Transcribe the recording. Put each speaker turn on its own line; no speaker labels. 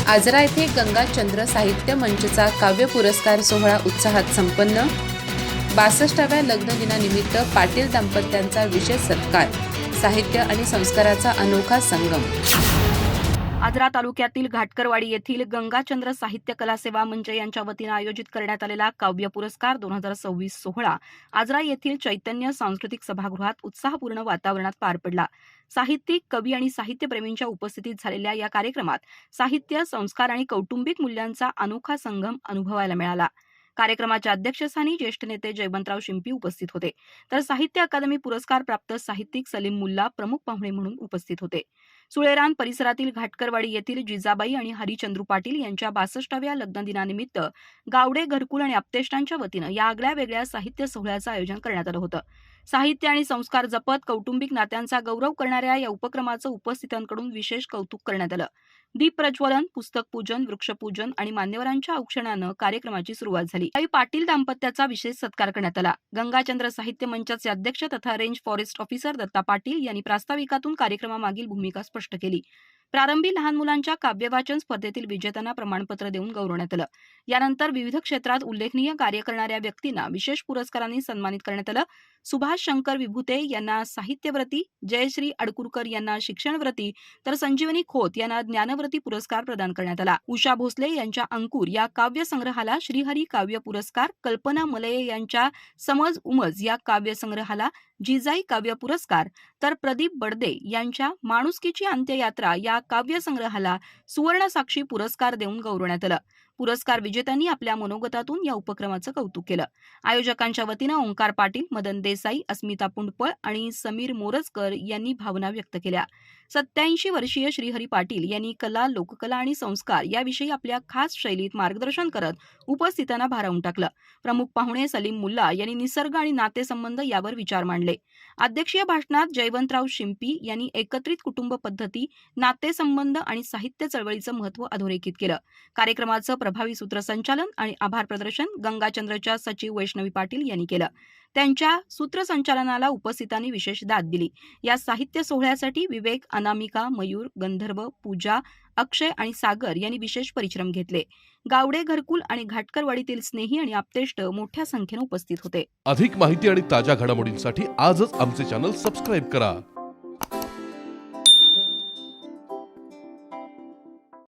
आजरा येथे गंगाचंद्र साहित्य मंचचा काव्य पुरस्कार सोहळा उत्साहात संपन्न। 62व्या लग्न दिनानिमित्त पाटील दाम्पत्यांचा विशेष सत्कार। साहित्य आणि संस्काराचा अनोखा संगम।
आजरा तालुक्यातील घाटकरवाडी येथील गंगाचंद्र साहित्य कला सेवा मंच यांच्या वतीने आयोजित करण्यात आलेला काव्य पुरस्कार 2026 सोहळा आजरा येथील चैतन्य सांस्कृतिक सभागृहात उत्साहपूर्ण वातावरणात पार पडला। साहित्यिक, कवी आणि साहित्यप्रेमींच्या उपस्थितीत झालेल्या या कार्यक्रमात साहित्य, संस्कार आणि कौटुंबिक मूल्यांचा अनोखा संगम अनुभवायला मिळाला। कार्यक्रमाच्या अध्यक्षस्थानी ज्येष्ठ नेते जयवंतराव शिंपी उपस्थित होते, तर साहित्य अकादमी पुरस्कार प्राप्त साहित्यिक सलीम मुल्ला प्रमुख पाहुणे म्हणून उपस्थित होते। सुळेरान परिसरातील घाटकरवाडी येथील जिजाबाई आणि हरिचंद्रू पाटील यांच्या 62व्या लग्नदिनानिमित्त गावडे, घरकुल आणि आप्तेष्टांच्या वतीनं या आगळ्या वेगळ्या साहित्य सोहळ्याचं आयोजन करण्यात आलं होतं। साहित्य आणि संस्कार जपत कौटुंबिक नात्यांचा गौरव करणाऱ्या या उपक्रमाचं उपस्थितांकडून विशेष कौतुक करण्यात आलं। दीप प्रज्वलन, पुस्तक पूजन, वृक्षपूजन आणि मान्यवरांच्या औक्षणानं कार्यक्रमाची सुरुवात झाली। यावेळी पाटील दाम्पत्याचा विशेष सत्कार करण्यात आला। गंगाचंद्र साहित्य मंचाचे अध्यक्ष तथा range forest officer Datta Patil यांनी प्रास्ताविकातून कार्यक्रमामागील भूमिका स्पष्ट केली। प्रारंभी लहान मुलांच्या काव्यवाचन स्पर्धेतील विजेत्यांना प्रमाणपत्र देऊन गौरवण्यात आलं। यानंतर विविध क्षेत्रात उल्लेखनीय कार्य करणाऱ्या व्यक्तींना विशेष पुरस्कारांनी सन्मानित करण्यात आलं। सुभाष शंकर विभूते यांना साहित्यव्रती, जयश्री अडकुरकर यांना शिक्षणव्रती, तर संजीवनी खोत यांना ज्ञानव्रती पुरस्कार प्रदान करण्यात आला। उषा भोसले यांच्या अंकुर या काव्य संग्रहाला श्रीहरी काव्य पुरस्कार, कल्पना मलये यांच्या समज उमज या काव्य संग्रहाला जिजाई काव्य पुरस्कार, तर प्रदीप बडदे यांच्या माणुसकीची अंत्ययात्रा या काव्य संग्रहाला सुवर्ण साक्षी पुरस्कार देऊन गौरवण्यात आलं। पुरस्कार विजेत्यांनी आपल्या मनोगतातून या उपक्रमाचं कौतुक केलं। आयोजकांच्या वतीनं ओंकार पाटील, मदन देसाई, अस्मिता पुंडपळ आणि समीर मोरजकर यांनी भावना व्यक्त केल्या। 87 वर्षीय श्रीहरी पाटील यांनी कला, लोककला आणि संस्कार याविषयी आपल्या खास शैलीत मार्गदर्शन करत उपस्थितांना भारावून टाकलं। प्रमुख पाहुणे सलीम मुल्ला यांनी निसर्ग आणि नातेसंबंध यावर विचार मांडले। अध्यक्षीय भाषणात जयवंतराव शिंपी यांनी एकत्रित कुटुंब पद्धती, नातेसंबंध आणि साहित्य चळवळीचं महत्त्व अधोरेखित केलं। कार्यक्रमाचं प्रभावी सूत्रसंचालन आणि आभार प्रदर्शन गंगाचंद्रच्या सचिव वैष्णवी पाटील यांनी केलं। त्यांच्या सूत्रसंचालनाला उपस्थितांनी विशेष दाद दिली। या साहित्य सोहळ्यासाठी विवेक, अनामिका, मयूर, गंधर्व, पूजा, अक्षय आणि सागर यांनी विशेष परिश्रम घेतले। गावडे, घरकुल आणि घाटकरवाडीतील स्नेही आणि आप्तेष्ट मोठ्या संख्येने उपस्थित होते।
अधिक माहिती आणि ताज्या घडामोडींसाठी आजच आमचे चॅनल सबस्क्राईब करा।